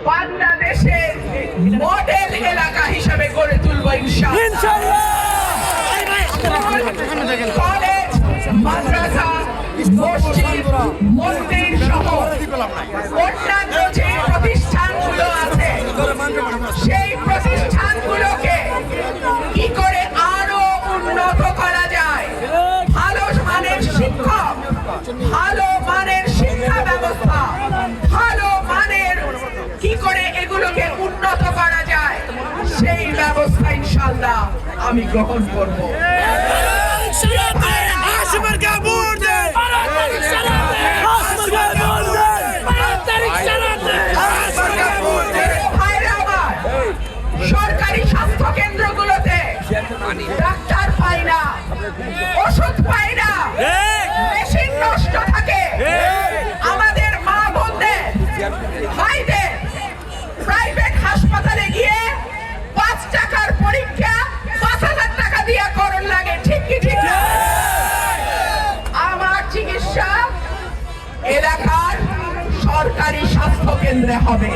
বাংলাদেশের মডেল এলাকা হিসেবে গড়ে তুলব ইনশাআল্লাহ। কলেজ, মাদ্রাসা, মসজিদ, মন্দির সহ অন্যান্য যে প্রতিষ্ঠানগুলো আছে সেই প্রতিষ্ঠানগুলোকে কি করে আরো উন্নত করা যায়, ভালো মানের শিক্ষক, ভালো মানের শিক্ষা ব্যবস্থা, ভালো মানের কি করে এগুলোকে উন্নত করা যায় সেই ব্যবস্থা ইনশাআল্লাহ আমি গ্রহণ করব। সরকারি স্বাস্থ্য কেন্দ্রগুলোতে ডাক্তার পাই না, ওষুধ পাই না, মেশিন নষ্ট থাকে। আমাদের মা বোনদের, ভাইদের প্রাইভেট হাসপাতালে গিয়ে 5 টাকার পরীক্ষা 5,000 টাকা দিয়ে করণ লাগে, ঠিক কি ঠিক না? আমার চিকিৎসা এলাকার সরকারি স্বাস্থ্য কেন্দ্রে হবে।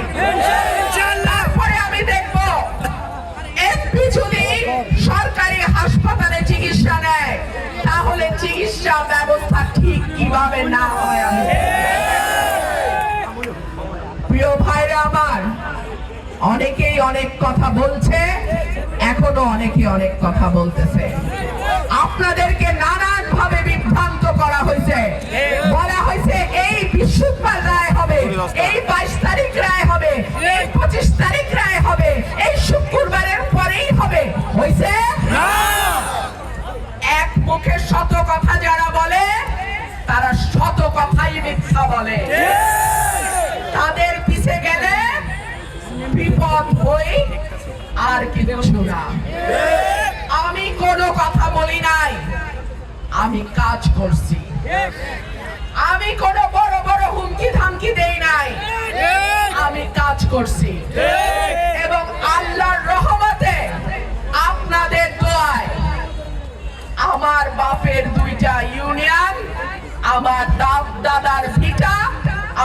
তারপরে আমি দেখব এমপি যদি সরকারি হাসপাতালে চিকিৎসা নেয় তাহলে চিকিৎসা ব্যবস্থা ঠিক কিভাবে না হয়। প্রিয় ভাইরা আমার, অনেকেই অনেক কথা বলছে, এখনো অনেকে অনেক কথা বলতেছে। আপনাদেরকে নানান ভাবে বিভ্রান্ত করা হয়েছে, বলা হয়েছে এই বৃহস্পতিবার রায় হবে, এই 22 তারিখ রায় হবে, এই 25 তারিখ রায় হবে, এই শুক্রবারের পরেই হবে। হয়েছে এক মুখে শত কথা যারা বলে তারা শত কথাই মিথ্যা বলে। তাদের পিছে গেলে বিপদ হই আর কিছু না। আমি কোনো কথা বলি নাই, আমি কাজ করছি। আমি কোনো বড় বড় হুমকি ধামকি দেই নাই, আমি কাজ করছি। এবং আল্লাহর রহমতে আপনাদের দোয়ায় আমার বাপের 2টা ইউনিয়ন, আমার দাদার ভিটা,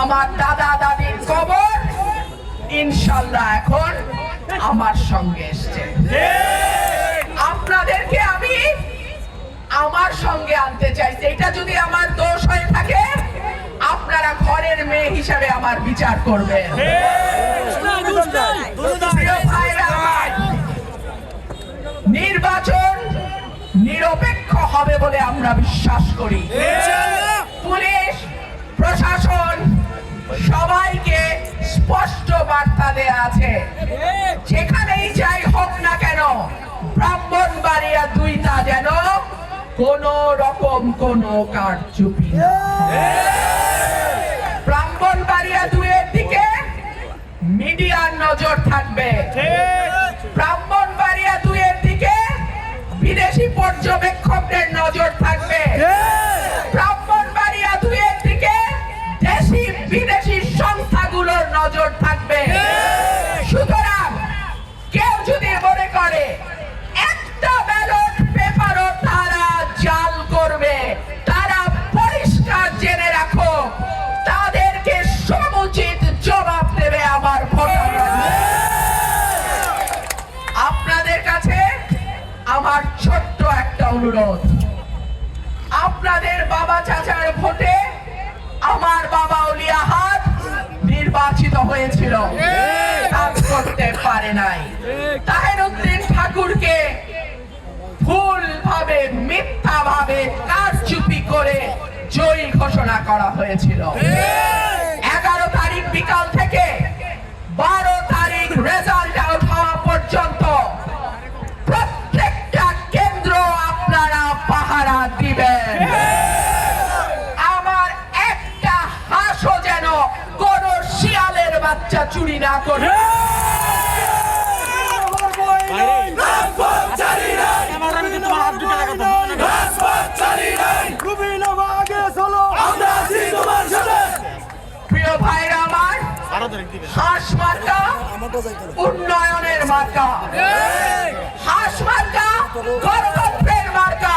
আমার দাদা দাদির কবর ইনশাআল্লাহ এখন আমার সঙ্গে এসছে। আপনাদেরকে আমি আমার সঙ্গে আনতে চাইছি। এটা যদি আমার দোষ হয়ে থাকে আপনারা ঘরের মেয়ে হিসাবে আমার বিচার করবেন। নির্বাচন নিরপেক্ষ হবে বলে আমরা বিশ্বাস করি। পুলিশ প্রশাসন সবাইকে স্পষ্ট বার্তা দেয়া আছে, যেখানেই যাই হোক না কেন ব্রাহ্মণবাড়িয়া 2টা যেন কোন রকম কোন কারচুপি। ব্রাহ্মণবাড়িয়া 2-এর দিকে মিডিয়ার নজর থাকবে, ব্রাহ্মণবাড়িয়া 2-এর দিকে বিদেশি পর্যবেক্ষকদের নজর থাকবে, ব্রাহ্মণবাড়িয়া 2-এর দিকে দেশি বিদেশি সংস্থাগুলোর নজর থাকবে। সুতরাং কেউ যদি মনে করে একটা ব্যালট পেপারও তারা জাল করবে, তারা পরিষ্কার জেনে রাখো তাদেরকে সমুচিত জবাব দেবে আমার ভোটাররা। আপনাদের কাছে আমার ছোট্ট একটা অনুরোধ, আপনাদের বাবা চাচার ভোটে আমার বাবা উলিয়াহাত নির্বাচিত হয়েছিল, কাজ করতে পারে নাই। তাহেরউদ্দিন ঠাকুরকে ভুল ভাবে মিথ্যা ভাবে কারচুপি করে জয়ী ঘোষণা করা হয়েছিল। 11 তারিখ বিকাল থেকে 12 তারিখ রেজাল্ট আউট হওয়া পর্যন্ত প্রত্যেকটা কেন্দ্র আপনারা পাহারা দিবেন। আমার একটা হাঁসও যেন কোন শিয়ালের বাচ্চা চুরি না করে। প্রিয় ভাইরা আমার, হাঁস মার্কা উন্নয়নের মার্কা, হাঁস মার্কা গণতন্ত্রের মার্কা,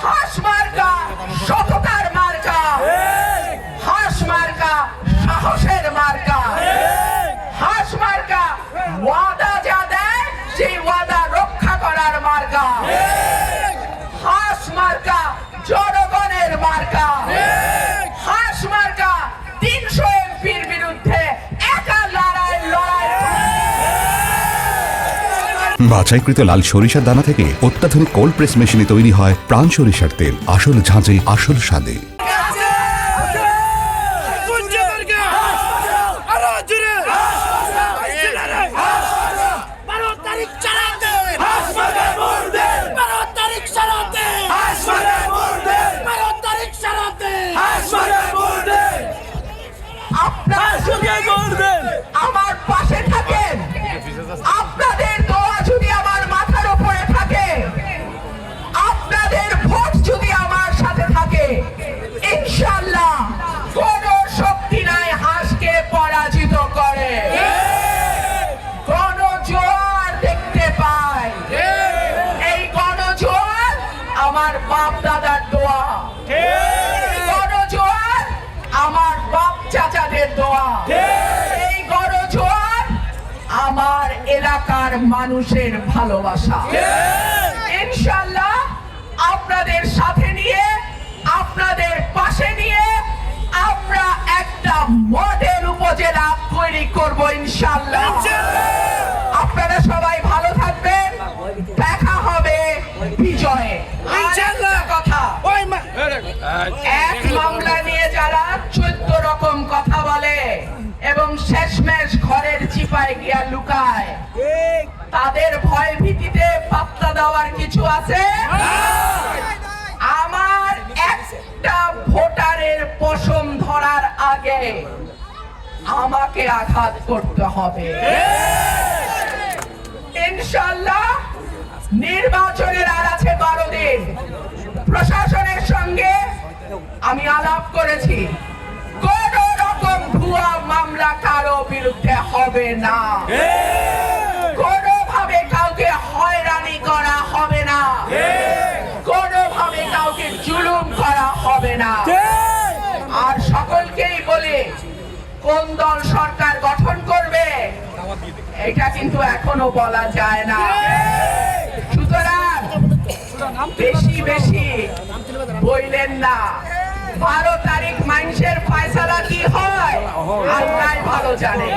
হাঁস মার্কা সততার মার্কা, হাঁস মার্কা সাহসের মার্কা। বাছাইকৃত লাল সরিষার দানা থেকে অত্যাধুনিক কোল্ড প্রেস মেশিনে তৈরি হয় প্রাণ সরিষার তেল, আসল ঝাঁঝে আসল স্বাদে। আমার পাশে থাকেন, আপনাদের দোয়া যদি আমার মাথার উপরে থাকে, আপনাদের ভোট যদি আমার সাথে থাকে, ইনশাআল্লাহ কোন শক্তি নাই হাঁসকে পরাজিত করে। গণজোয়ার দেখতে পাই, এই গণজোয়ার আমার বাপ দাদার দোয়া, গণজোয়ার আমার বাপ চাচাদের দোয়া, এই গণজোয়ার আমার এলাকার মানুষের ভালোবাসা। ইনশাআল্লাহ আপনাদের সাথে নিয়ে, আপনাদের পাশে নিয়ে আমরা একটা মডেল উপজেলা তৈরি করব ইনশাআল্লাহ। আপনারা সবাই ভালো থাকবেন, দেখা হবে বিজয়ে। ইনশাআল্লাহ কথা এক মামলা নিয়ে যারা 14 রকম কথা বলে এবং শেষমেশ ঘরের চিপায় গিয়া লুকায়, তাদের ভয় ভীতিতে পাত্তা দেওয়ার কিছু আছে? আমার একটা ভোটারের পশম ধরার আগে আমাকে আঘাত করতে হবে। ইনশাআল্লাহ নির্বাচনের আর আছে 12 দিন। প্রশাসনের সঙ্গে আমি আলাপ করেছি, কোন রকম ভুয়া মামলা কারো বিরুদ্ধে হবে না, কোনোভাবে কাউকে হয়রানি করা হবে না, কোনোভাবে কাউকে জুলুম করা হবে না। আর সকলকেই বলি, কোন দল সরকার গঠন করবে এটা কিন্তু এখনো বলা যায় না। সুতরাং বেশি বেশি বললেন না। 12 তারিখ মানুষের ফয়সালা কি হয় আল্লাহ ভালো জানে।